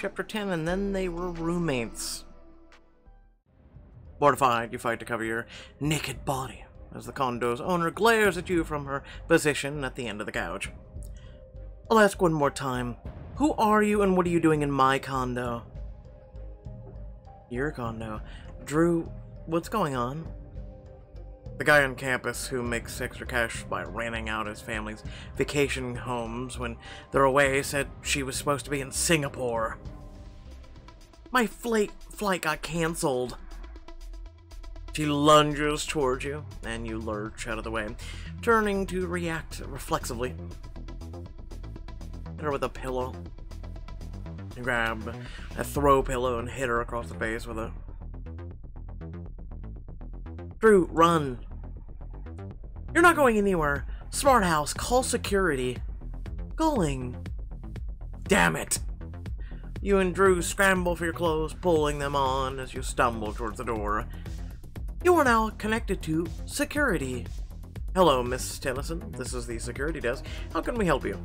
Chapter 10, and then they were roommates. Mortified, you fight to cover your naked body as the condo's owner glares at you from her position at the end of the couch. I'll ask one more time. Who are you and what are you doing in my condo? Your condo. Drew, what's going on? The guy on campus who makes extra cash by renting out his family's vacation homes when they're away said she was supposed to be in Singapore. My flight got cancelled. She lunges towards you, and you lurch out of the way, turning to react reflexively. Hit her with a pillow. You grab a throw pillow and hit her across the face with it. Drew, run. You're not going anywhere. Smart house, call security. Calling. Damn it. You and Drew scramble for your clothes, pulling them on as you stumble towards the door. You are now connected to security. Hello, Miss Tennyson. This is the security desk. How can we help you?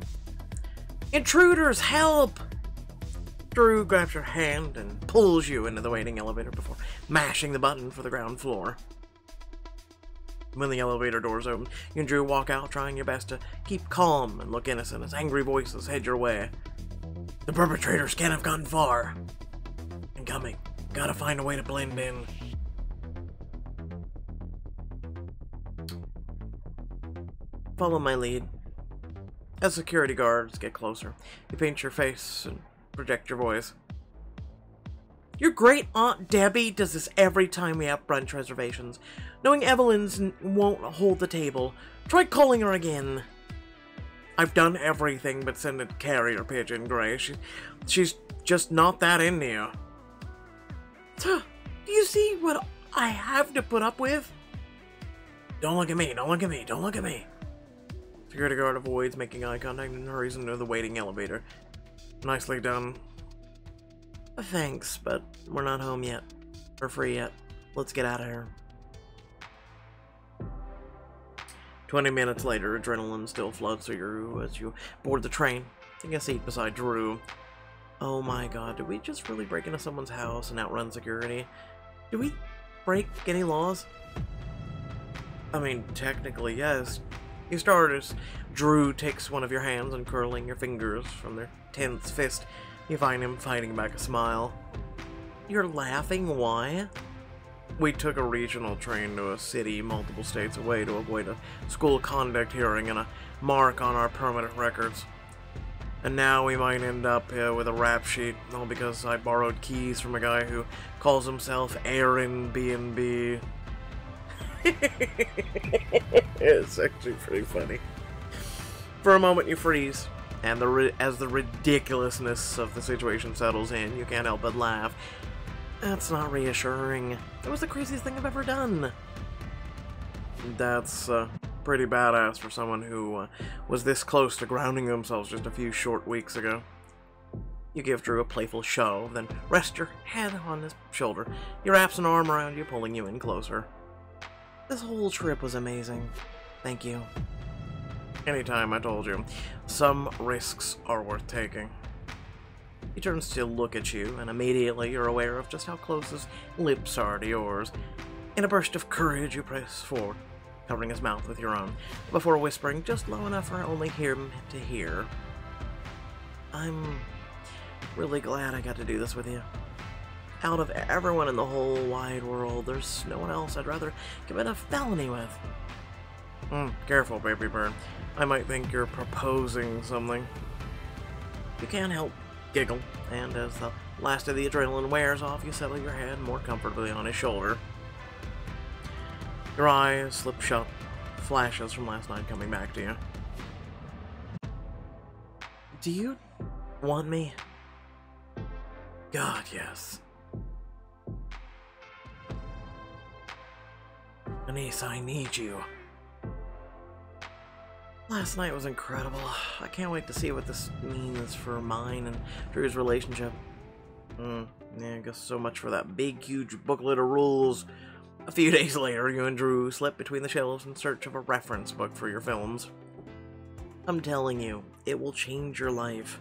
Intruders, help! Drew grabs your hand and pulls you into the waiting elevator before mashing the button for the ground floor. When the elevator doors open, you and Drew walk out, trying your best to keep calm and look innocent as angry voices head your way. The perpetrators can't have gone far. Incoming. Gotta find a way to blend in. Follow my lead. As security guards get closer, you paint your face and project your voice. Your great Aunt Debbie does this every time we have brunch reservations. Knowing Evelyn's won't hold the table, try calling her again. I've done everything but send a carrier pigeon, Gray. She's just not that into you. Do you see what I have to put up with? Don't look at me, don't look at me, don't look at me. Security guard avoids making eye contact and hurries into the waiting elevator. Nicely done. Thanks, but we're not home yet. Or free yet. Let's get out of here. 20 minutes later, adrenaline still floods through you as you board the train, taking a seat beside Drew. Oh my god, did we just really break into someone's house and outrun security? Did we break any laws? I mean, technically, yes. You start as Drew takes one of your hands and curling your fingers from their tense fist. You find him fighting back a smile. You're laughing? Why? We took a regional train to a city multiple states away to avoid a school conduct hearing and a mark on our permanent records. And now we might end up with a rap sheet, all because I borrowed keys from a guy who calls himself Aaron B&B. It's actually pretty funny. For a moment you freeze, and as the ridiculousness of the situation settles in, you can't help but laugh. That's not reassuring. It was the craziest thing I've ever done. That's pretty badass for someone who was this close to grounding themselves just a few short weeks ago. You give Drew a playful shove, then rest your head on his shoulder. He wraps an arm around you, pulling you in closer. This whole trip was amazing. Thank you. Anytime, I told you. Some risks are worth taking. He turns to look at you, and immediately you're aware of just how close his lips are to yours. In a burst of courage, you press forward, covering his mouth with your own, before whispering just low enough for only him to hear. I'm really glad I got to do this with you. Out of everyone in the whole wide world, there's no one else I'd rather commit a felony with. Careful, baby bird. I might think you're proposing something. You can't help giggle, and as the last of the adrenaline wears off, you settle your head more comfortably on his shoulder. Your eyes slip shut, flashes from last night coming back to you. Do you want me? God, yes. Anise, I need you. Last night was incredible. I can't wait to see what this means for mine and Drew's relationship. Yeah, I guess so much for that big, huge booklet of rules. A few days later, you and Drew slip between the shelves in search of a reference book for your films. I'm telling you, it will change your life.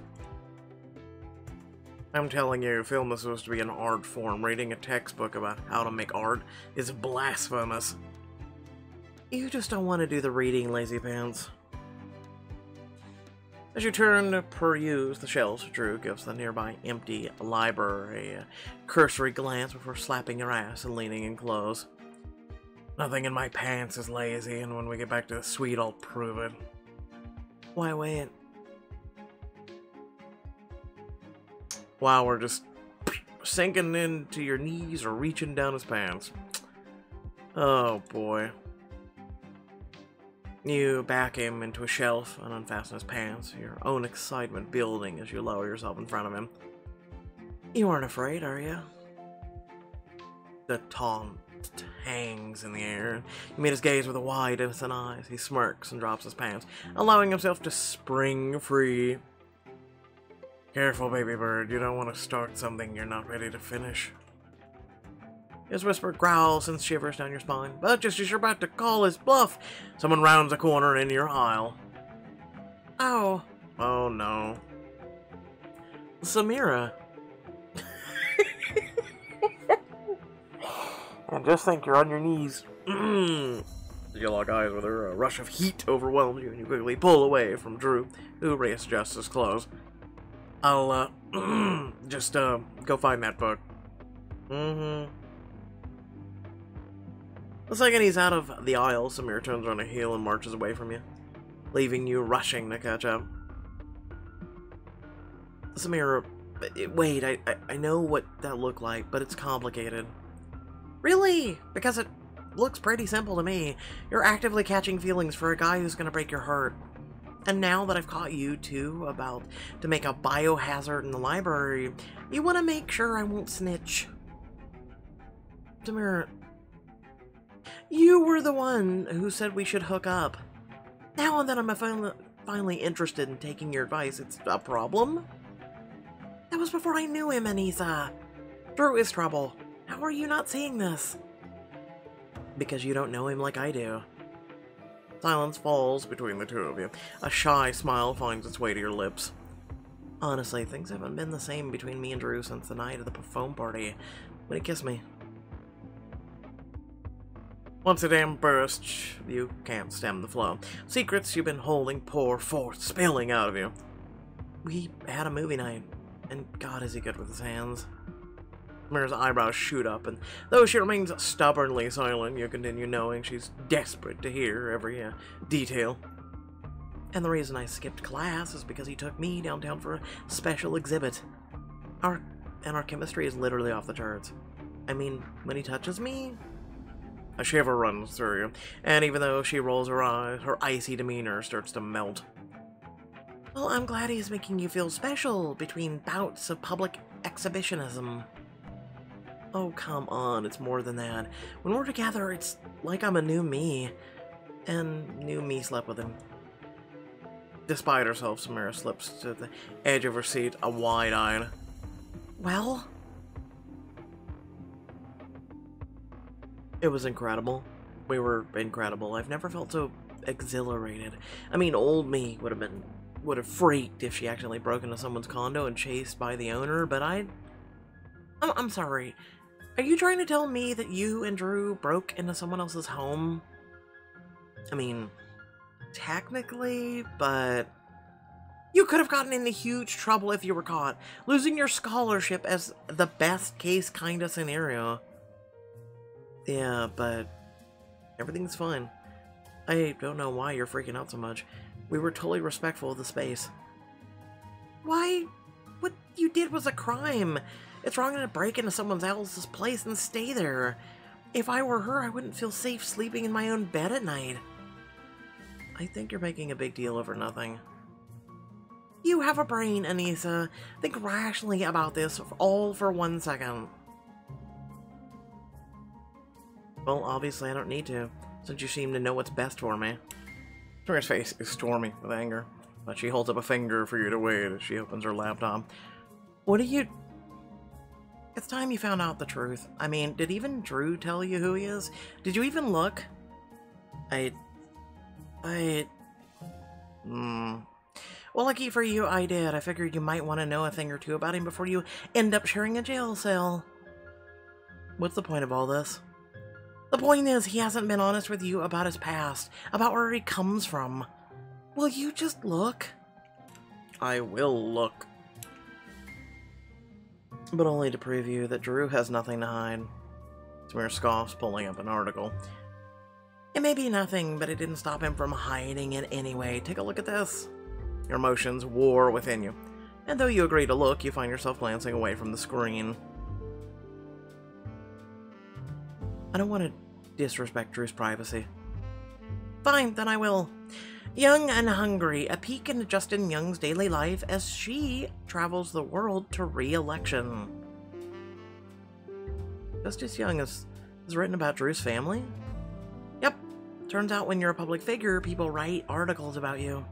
I'm telling you, film is supposed to be an art form. Reading a textbook about how to make art is blasphemous. You just don't want to do the reading, lazy pants. As you turn to peruse the shelves, Drew gives the nearby empty library a cursory glance before slapping your ass and leaning in close. Nothing in my pants is lazy, and when we get back to the suite, I'll prove it. Why wait? Wow, we're just sinking into your knees or reaching down his pants. Oh boy. You back him into a shelf and unfasten his pants, your own excitement building as you lower yourself in front of him. You aren't afraid, are you? The taunt hangs in the air. You meet his gaze with a wide, innocent eyes. He smirks and drops his pants, allowing himself to spring free. Careful, baby bird. You don't want to start something you're not ready to finish. His whisper growls and shivers down your spine, but just as you're about to call his bluff, someone rounds a corner in your aisle. Oh. Oh no. Samira. And just think you're on your knees. You lock eyes with her, a rush of heat overwhelms you, and you quickly pull away from Drew, who readjusts his clothes. I'll, just, go find that book. The second he's out of the aisle, Samir turns on a heel and marches away from you, leaving you rushing to catch up. Samir, wait, I know what that looked like, but it's complicated. Really? Because it looks pretty simple to me. You're actively catching feelings for a guy who's gonna break your heart. And now that I've caught you two about to make a biohazard in the library, you want to make sure I won't snitch. Samir, you were the one who said we should hook up. Now that I'm finally interested in taking your advice, it's a problem? That was before I knew him, Anissa. Drew is trouble. How are you not seeing this? Because you don't know him like I do. Silence falls between the two of you. A shy smile finds its way to your lips. Honestly, things haven't been the same between me and Drew since the night of the foam party when he kissed me. Once the dam bursts, you can't stem the flow. Secrets you've been holding pour forth, spilling out of you. We had a movie night, and God is he good with his hands. Mira's eyebrows shoot up, and though she remains stubbornly silent, you continue knowing she's desperate to hear every detail. And the reason I skipped class is because he took me downtown for a special exhibit. Our chemistry is literally off the charts. I mean, when he touches me... A shiver runs through you, and even though she rolls her eyes, her icy demeanor starts to melt. Well, I'm glad he's making you feel special between bouts of public exhibitionism. Oh, come on, it's more than that. When we're together, it's like I'm a new me. And new me slept with him. Despite herself, Samira slips to the edge of her seat, a wide-eyed. Well? It was incredible. We were incredible. I've never felt so exhilarated. I mean, old me would have freaked if she accidentally broke into someone's condo and chased by the owner, but I'm sorry. Are you trying to tell me that you and Drew broke into someone else's home? I mean, technically, but... You could have gotten into huge trouble if you were caught, losing your scholarship as the best case kind of scenario. Yeah, but everything's fine. I don't know why you're freaking out so much. We were totally respectful of the space. Why? What you did was a crime. It's wrong to break into someone else's place and stay there. If I were her, I wouldn't feel safe sleeping in my own bed at night. I think you're making a big deal over nothing. You have a brain, Anissa. Think rationally about this all for 1 second. Well, obviously I don't need to, since you seem to know what's best for me. Tori's face is stormy with anger, but she holds up a finger for you to wait as she opens her laptop. What are you... It's time you found out the truth. I mean, did even Drew tell you who he is? Did you even look? Well, lucky for you, I did. I figured you might want to know a thing or two about him before you end up sharing a jail cell. What's the point of all this? The point is, he hasn't been honest with you about his past, about where he comes from. Will you just look? I will look. But only to prove you that Drew has nothing to hide. Samir scoffs, pulling up an article. It may be nothing, but it didn't stop him from hiding it anyway. Take a look at this. Your emotions war within you, and though you agree to look, you find yourself glancing away from the screen. I don't want to disrespect Drew's privacy. Fine, then I will. Young and hungry, a peek into Justin Young's daily life as she travels the world to re-election. Justice Young is written about Drew's family? Yep. Turns out when you're a public figure, people write articles about you.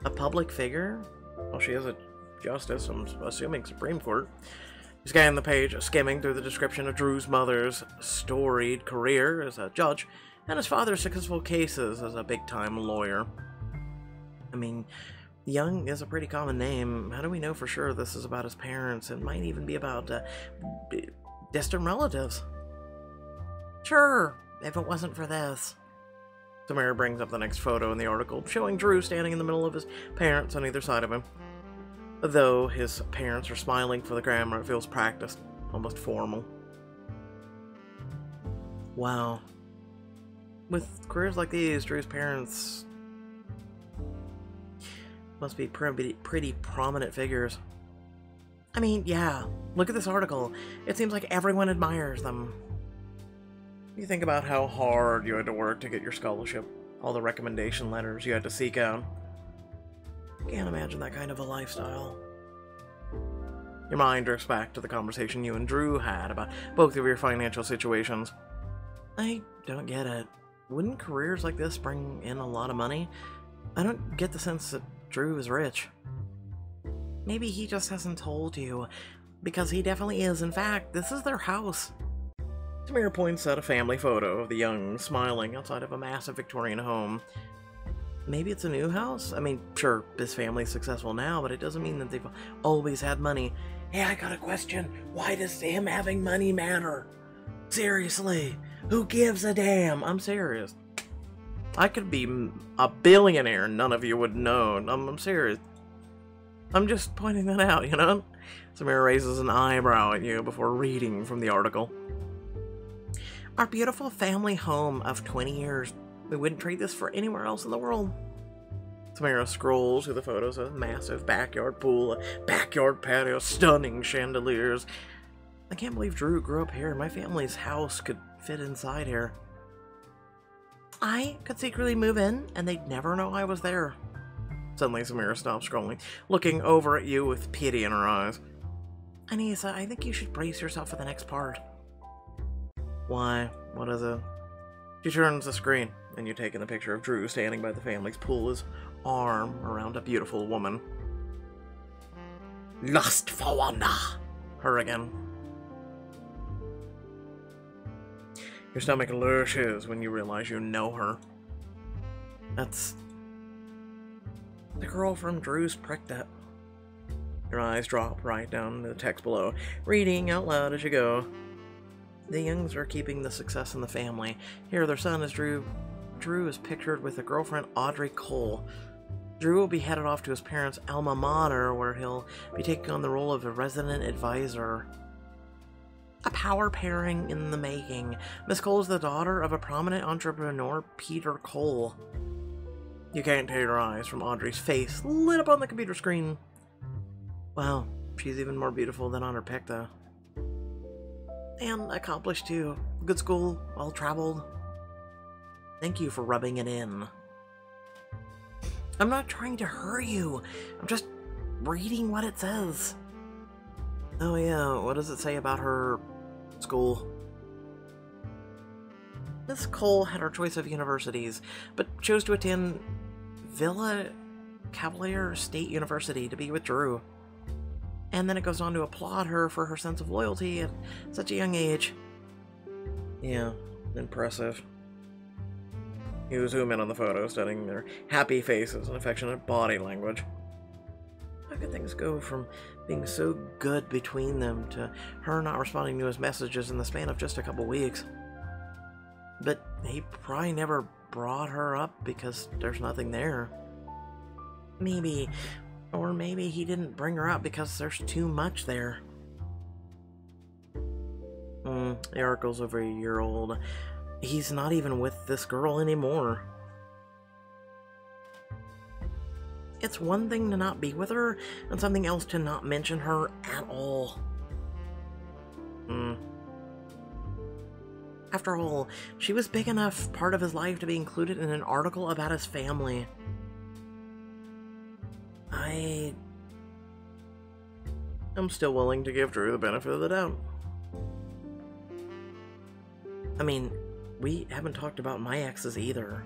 A public figure? Well, she is a justice, I'm assuming Supreme Court. You scan the page, skimming through the description of Drew's mother's storied career as a judge, and his father's successful cases as a big-time lawyer. I mean, Young is a pretty common name. How do we know for sure this is about his parents? It might even be about distant relatives. Sure, if it wasn't for this. Samara brings up the next photo in the article, showing Drew standing in the middle of his parents on either side of him. Though his parents are smiling for the camera, it feels practiced, almost formal. Wow. With careers like these, Drew's parents must be pretty prominent figures. I mean, yeah, look at this article. It seems like everyone admires them. You think about how hard you had to work to get your scholarship, all the recommendation letters you had to seek out. Can't imagine that kind of a lifestyle. Your mind drifts back to the conversation you and Drew had about both of your financial situations. I don't get it. Wouldn't careers like this bring in a lot of money? I don't get the sense that Drew is rich. Maybe he just hasn't told you, because he definitely is. In fact, this is their house. Samir points at a family photo of the Youngs smiling outside of a massive Victorian home. Maybe it's a new house? I mean, sure, his family's successful now, but it doesn't mean that they've always had money. Hey, I got a question. Why does him having money matter? Seriously, who gives a damn? I'm serious. I could be a billionaire and none of you would know. I'm serious. I'm just pointing that out, you know? Samir raises an eyebrow at you before reading from the article. Our beautiful family home of 20 years. We wouldn't trade this for anywhere else in the world. Samira scrolls through the photos of a massive backyard pool, a backyard patio, stunning chandeliers. I can't believe Drew grew up here. My family's house could fit inside here. I could secretly move in, and they'd never know I was there. Suddenly, Samira stops scrolling, looking over at you with pity in her eyes. Anissa, I think you should brace yourself for the next part. Why? What is it? She turns the screen, and you take in a picture of Drew standing by the family's pool, his arm around a beautiful woman. Lust for wonder. Her again. Your stomach lurches when you realize you know her. That's the girl from Drew's Prick That. Your eyes drop right down to the text below, reading out loud as you go. The Youngs are keeping the success in the family. Here, their son is Drew. Drew is pictured with a girlfriend, Audrey Cole. Drew will be headed off to his parents' alma mater, where he'll be taking on the role of a resident advisor. A power pairing in the making. Miss Cole is the daughter of a prominent entrepreneur, Peter Cole. You can't tear your eyes from Audrey's face lit up on the computer screen. Wow, she's even more beautiful than on her pic, though. And accomplished, too. Good school, well-traveled. Thank you for rubbing it in. I'm not trying to hurt you. I'm just reading what it says. Oh yeah, what does it say about her school? Miss Cole had her choice of universities, but chose to attend Villa Cavalier State University to be with Drew. And then it goes on to applaud her for her sense of loyalty at such a young age. Yeah, impressive. You zoom in on the photo, studying their happy faces and affectionate body language. How could things go from being so good between them to her not responding to his messages in the span of just a couple weeks? But he probably never brought her up because there's nothing there. Maybe he didn't bring her up because there's too much there. The article's over a year old. He's not even with this girl anymore. It's one thing to not be with her, and something else to not mention her at all. After all, she was big enough part of his life to be included in an article about his family. I'm still willing to give Drew the benefit of the doubt. I mean, we haven't talked about my exes either.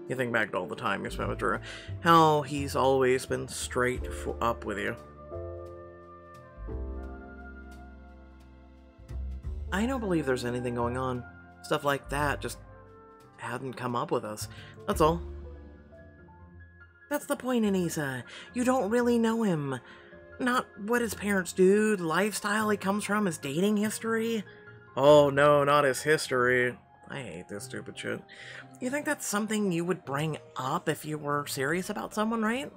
You think back to all the time you spent with Drew, how he's always been straight up with you. I don't believe there's anything going on. Stuff like that just hadn't come up with us. That's all. That's the point, Anissa. You don't really know him. Not what his parents do, the lifestyle he comes from, his dating history. Oh no, not his history. I hate this stupid shit. You think that's something you would bring up if you were serious about someone, right?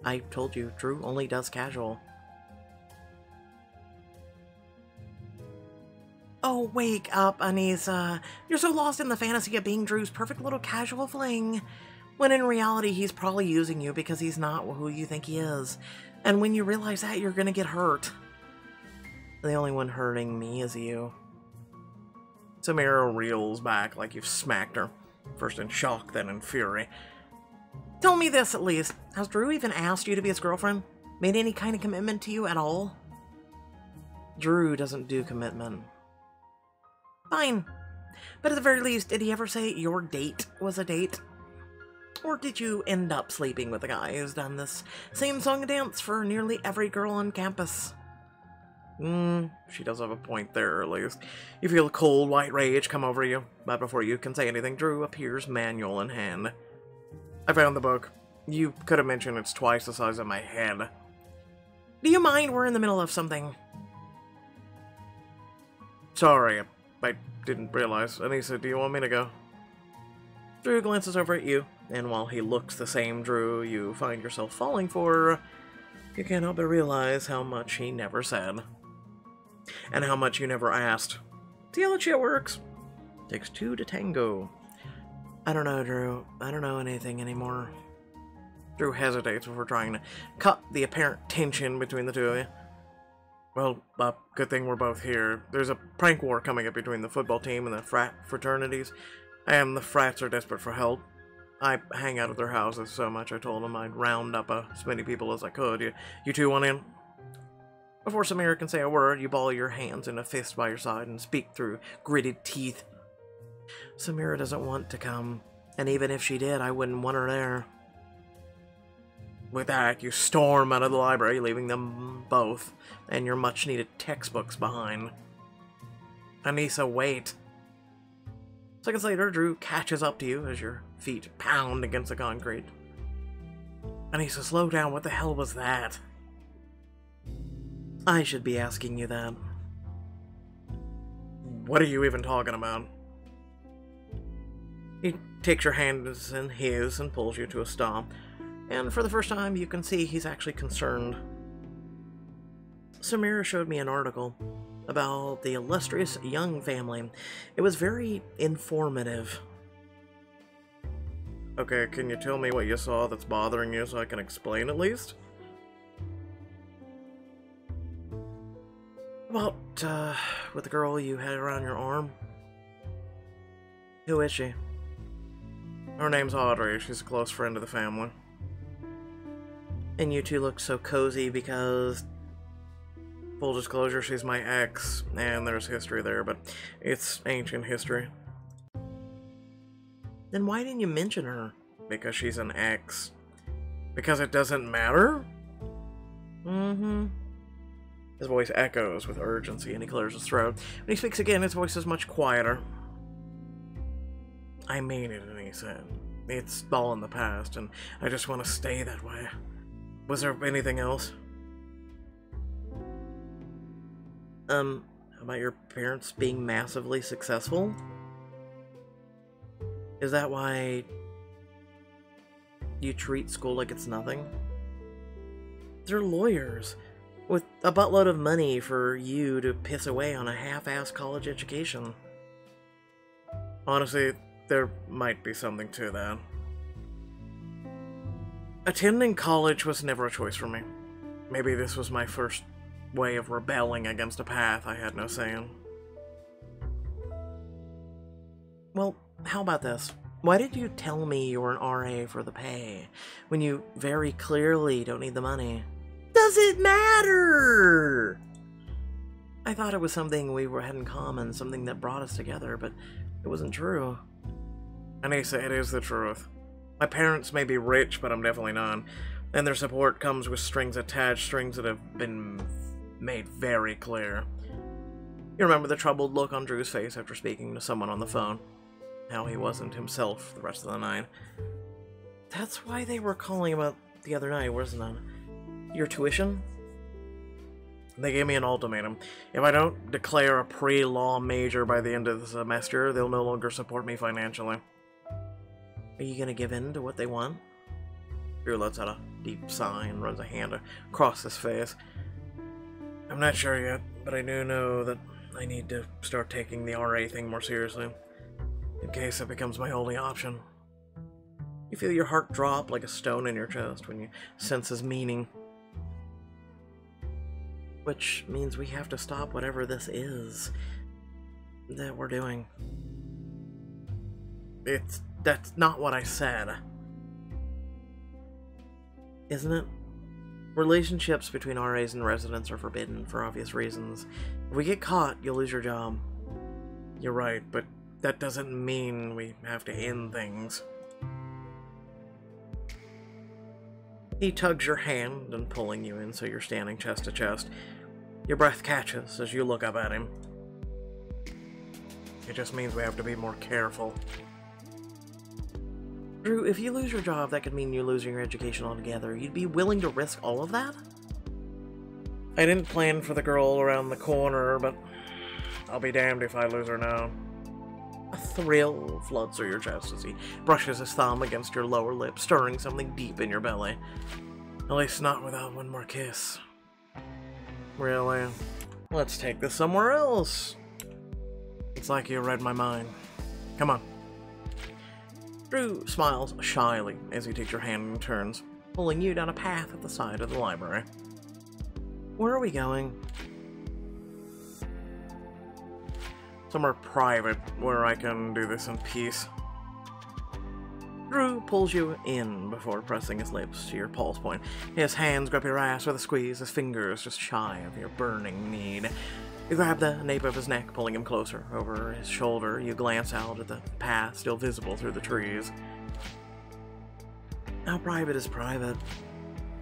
I told you, Drew only does casual. Oh, wake up, Anissa. You're so lost in the fantasy of being Drew's perfect little casual fling, when in reality he's probably using you because he's not who you think he is. And when you realize that, you're gonna get hurt. The only one hurting me is you. Samira reels back like you've smacked her, first in shock, then in fury. Tell me this at least. Has Drew even asked you to be his girlfriend? Made any kind of commitment to you at all? Drew doesn't do commitment. Fine. But at the very least, did he ever say your date was a date? Or did you end up sleeping with a guy who's done this same song and dance for nearly every girl on campus? She does have a point there, at least. You feel a cold, white rage come over you, but before you can say anything, Drew appears manual in hand. I found the book. You could have mentioned it's twice the size of my head. Do you mind? We're in the middle of something. Sorry, I didn't realize. Anissa, do you want me to go? Drew glances over at you, and while he looks the same Drew you find yourself falling for, you can't help but realize how much he never said. And how much you never asked. See how that shit works? Takes two to tango. I don't know, Drew. I don't know anything anymore. Drew hesitates before trying to cut the apparent tension between the two of you. Well, good thing we're both here. There's a prank war coming up between the football team and the fraternities, and the frats are desperate for help. I hang out at their houses so much I told them I'd round up as many people as I could. You two want in? Before Samira can say a word, you ball your hands in a fist by your side and speak through gritted teeth. Samira doesn't want to come, and even if she did, I wouldn't want her there. With that, you storm out of the library, leaving them both, and your much-needed textbooks behind. Anissa, wait. Seconds later, Drew catches up to you as your feet pound against the concrete. Anissa, slow down. What the hell was that? I should be asking you that. What are you even talking about? He takes your hands in his and pulls you to a stop. And for the first time, you can see he's actually concerned. Samira showed me an article about the illustrious Young family. It was very informative. Okay, can you tell me what you saw that's bothering you so I can explain at least? About, with the girl you had around your arm? Who is she? Her name's Audrey. She's a close friend of the family. And you two look so cozy because, full disclosure, she's my ex, and there's history there, but it's ancient history. Then why didn't you mention her? Because she's an ex. Because it doesn't matter? His voice echoes with urgency, and he clears his throat. When he speaks again, his voice is much quieter. I made it, and he said, it's all in the past, and I just want to stay that way. Was there anything else? About your parents being massively successful? Is that why you treat school like it's nothing? They're lawyers, with a buttload of money for you to piss away on a half-assed college education. Honestly, there might be something to that. Attending college was never a choice for me. Maybe this was my first way of rebelling against a path I had no say in. Well, how about this? Why did you tell me you were an RA for the pay, when you very clearly don't need the money? Does it matter? I thought it was something we had in common, something that brought us together, but it wasn't true. Anissa, it is the truth. My parents may be rich, but I'm definitely not. And their support comes with strings attached, strings that have been made very clear. You remember the troubled look on Drew's face after speaking to someone on the phone? How he wasn't himself the rest of the night. That's why they were calling about the other night, wasn't it? Your tuition? They gave me an ultimatum. If I don't declare a pre-law major by the end of the semester, they'll no longer support me financially. Are you gonna give in to what they want? Drew lets out a deep sigh and runs a hand across his face. I'm not sure yet, but I do know that I need to start taking the RA thing more seriously, in case it becomes my only option. You feel your heart drop like a stone in your chest when you sense his meaning. Which means we have to stop whatever this is that we're doing. That's not what I said. Isn't it? Relationships between RAs and residents are forbidden for obvious reasons. If we get caught, you'll lose your job. You're right, but that doesn't mean we have to end things. He tugs your hand and pulling you in so you're standing chest to chest. Your breath catches as you look up at him. It just means we have to be more careful. Drew, if you lose your job, that could mean you're losing your education altogether. You'd be willing to risk all of that? I didn't plan for the girl around the corner, but I'll be damned if I lose her now. A thrill floods through your chest as he brushes his thumb against your lower lip, stirring something deep in your belly. At least not without one more kiss. Really? Let's take this somewhere else. It's like you read my mind. Come on. Drew smiles shyly as he takes your hand and turns, pulling you down a path at the side of the library. Where are we going? Somewhere private, where I can do this in peace. Drew pulls you in before pressing his lips to your pulse point. His hands grab your ass with a squeeze, his fingers just shy of your burning need. You grab the nape of his neck, pulling him closer. Over his shoulder, you glance out at the path still visible through the trees. How private is private?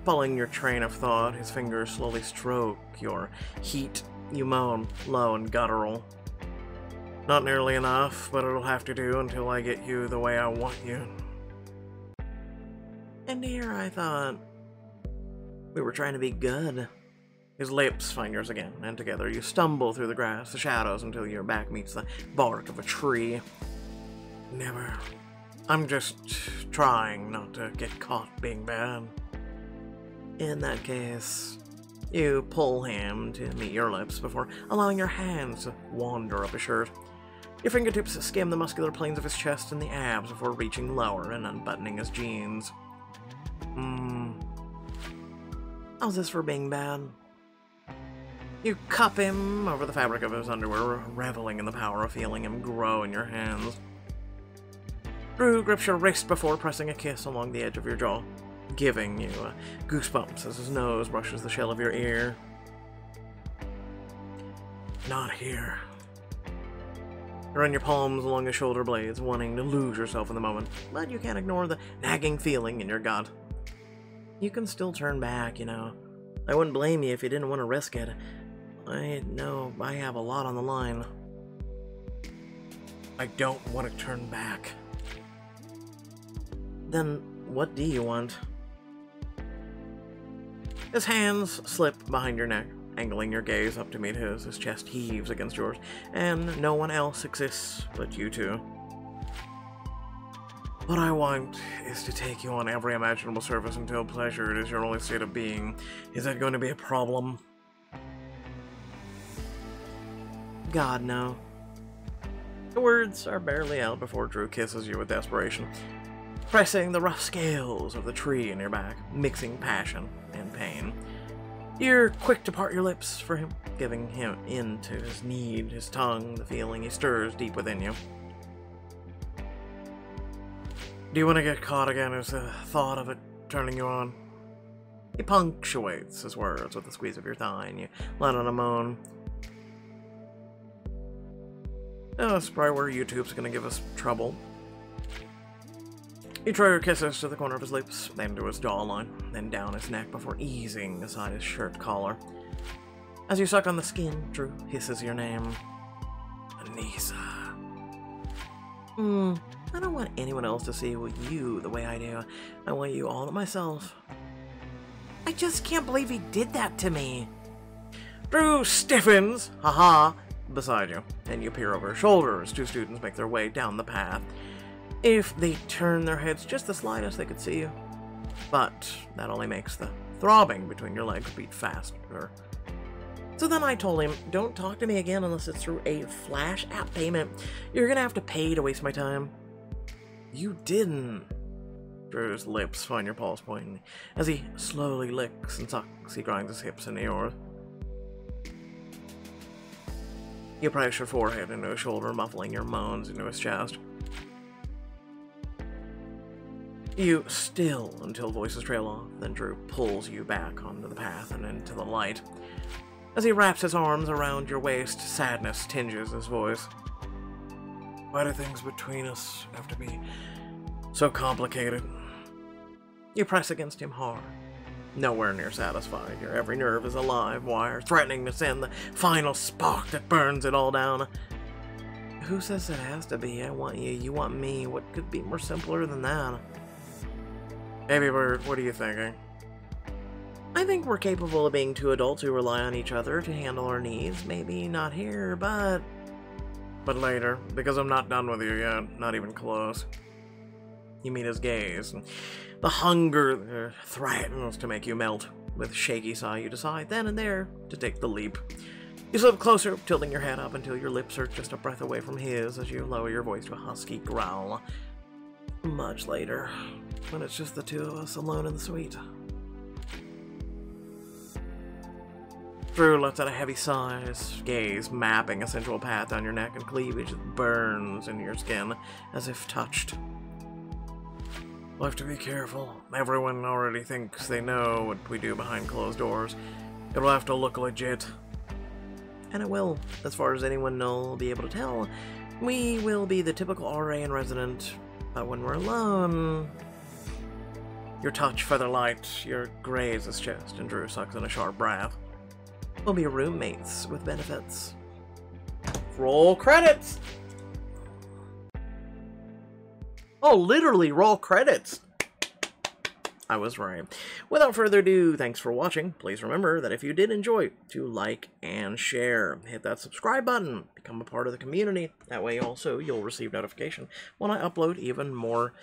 Following your train of thought, his fingers slowly stroke your heat. You moan, low and guttural. Not nearly enough, but it'll have to do until I get you the way I want you. And here I thought we were trying to be good. His lips find yours again, and together you stumble through the grass, the shadows, until your back meets the bark of a tree. Never. I'm just trying not to get caught being bad. In that case, you pull him to meet your lips before allowing your hands to wander up his shirt. Your fingertips skim the muscular planes of his chest and the abs before reaching lower and unbuttoning his jeans. How's this for being bad? You cup him over the fabric of his underwear, reveling in the power of feeling him grow in your hands. Drew grips your wrist before pressing a kiss along the edge of your jaw, giving you goosebumps as his nose brushes the shell of your ear. Not here. You run your palms along his shoulder blades, wanting to lose yourself in the moment, but you can't ignore the nagging feeling in your gut. You can still turn back, you know. I wouldn't blame you if you didn't want to risk it. I know I have a lot on the line. I don't want to turn back. Then what do you want? His hands slip behind your neck, angling your gaze up to meet his. His chest heaves against yours, and no one else exists but you two. What I want is to take you on every imaginable surface until pleasure is your only state of being. Is that going to be a problem? God, no. The words are barely out before Drew kisses you with desperation, pressing the rough scales of the tree in your back, mixing passion and pain. You're quick to part your lips for him, giving him in to his need, his tongue, the feeling he stirs deep within you. Do you want to get caught again? Is the thought of it turning you on? He punctuates his words with a squeeze of your thigh, and you let out a moan. Oh, that's probably where YouTube's gonna give us trouble. You throw your kisses to the corner of his lips, then to his jawline, then down his neck before easing aside his shirt collar. As you suck on the skin, Drew hisses your name. Anissa. I don't want anyone else to see you the way I do. I want you all to myself. I just can't believe he did that to me. Drew stiffens, haha, beside you, and you peer over his shoulder as two students make their way down the path. If they turn their heads just the slightest, they could see you. But that only makes the throbbing between your legs beat faster. So then I told him, don't talk to me again unless it's through a Flash app payment. You're gonna have to pay to waste my time. You didn't. Drew's lips find your pulse point. As he slowly licks and sucks, he grinds his hips into yours. You press your forehead into his shoulder, muffling your moans into his chest. You still until voices trail off, then Drew pulls you back onto the path and into the light. As he wraps his arms around your waist, sadness tinges his voice. Why do things between us have to be so complicated? You press against him hard, nowhere near satisfied. Your every nerve is a live wire, threatening to send the final spark that burns it all down. Who says it has to be? I want you, you want me. What could be more simpler than that? Baby bird, what are you thinking? I think we're capable of being two adults who rely on each other to handle our needs. Maybe not here, but later, because I'm not done with you yet, not even close. You meet his gaze, and the hunger threatens to make you melt. With a shaky sigh, you decide then and there to take the leap. You slip closer, tilting your head up until your lips are just a breath away from his as you lower your voice to a husky growl. Much later, when it's just the two of us alone in the suite. Drew lets out a heavy sigh, his gaze mapping a sensual path down your neck and cleavage that burns into your skin as if touched. We'll have to be careful. Everyone already thinks they know what we do behind closed doors. It'll have to look legit. And it will, as far as anyone will be able to tell. We will be the typical RA in resident, but when we're alone... Your touch feather light, your graze his chest, and Drew sucks in a sharp breath. We'll be roommates with benefits. Roll credits! Oh, literally roll credits! I was right. Without further ado, thanks for watching. Please remember that if you did enjoy, to like and share. Hit that subscribe button. Become a part of the community. That way also you'll receive notification when I upload even more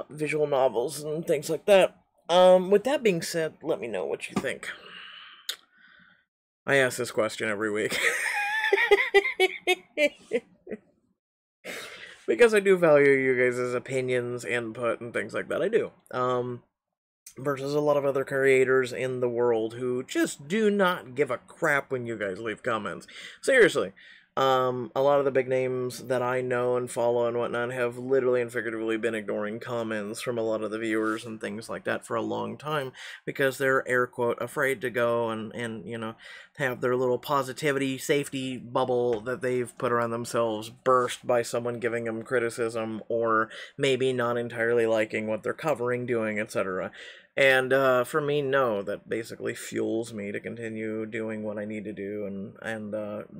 visual novels and things like that. With that being said, let me know what you think. I ask this question every week. Because I do value you guys' opinions, input, and things like that. I do. Versus a lot of other creators in the world who just do not give a crap when you guys leave comments. Seriously. A lot of the big names that I know and follow and whatnot have literally and figuratively been ignoring comments from a lot of the viewers and things like that for a long time because they're, air quote, afraid to go and you know, have their little positivity, safety bubble that they've put around themselves burst by someone giving them criticism or maybe not entirely liking what they're covering, doing, etc. And for me, no, that basically fuels me to continue doing what I need to do, and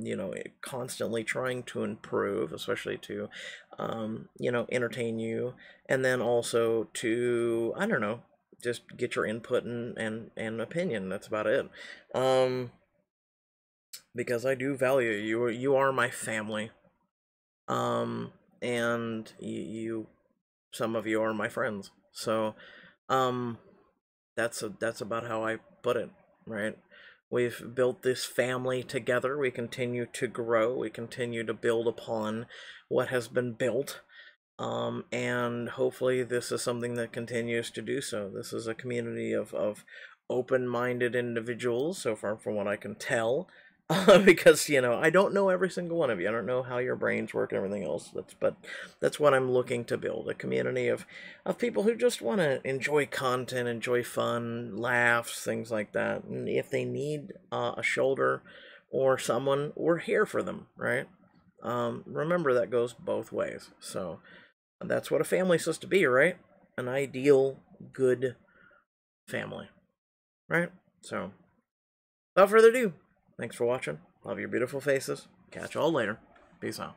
you know, constantly trying to improve, especially to you know, entertain you, and then also to, I don't know, just get your input and opinion. That's about it. Um, because I do value you. You are my family. Um, and you, some of you are my friends. So, um, that's about how I put it, right? We've built this family together. We continue to grow. We continue to build upon what has been built. And hopefully this is something that continues to do so. This is a community of open-minded individuals, so far from what I can tell. Because, you know, I don't know every single one of you. I don't know how your brains work and everything else. But that's what I'm looking to build, a community of people who just want to enjoy content, enjoy fun, laughs, things like that. And if they need a shoulder or someone, we're here for them, right? Remember that goes both ways. So that's what a family's supposed to be, right? An ideal, good family, right? So, without further ado, thanks for watching. Love your beautiful faces. Catch you all later. Peace out.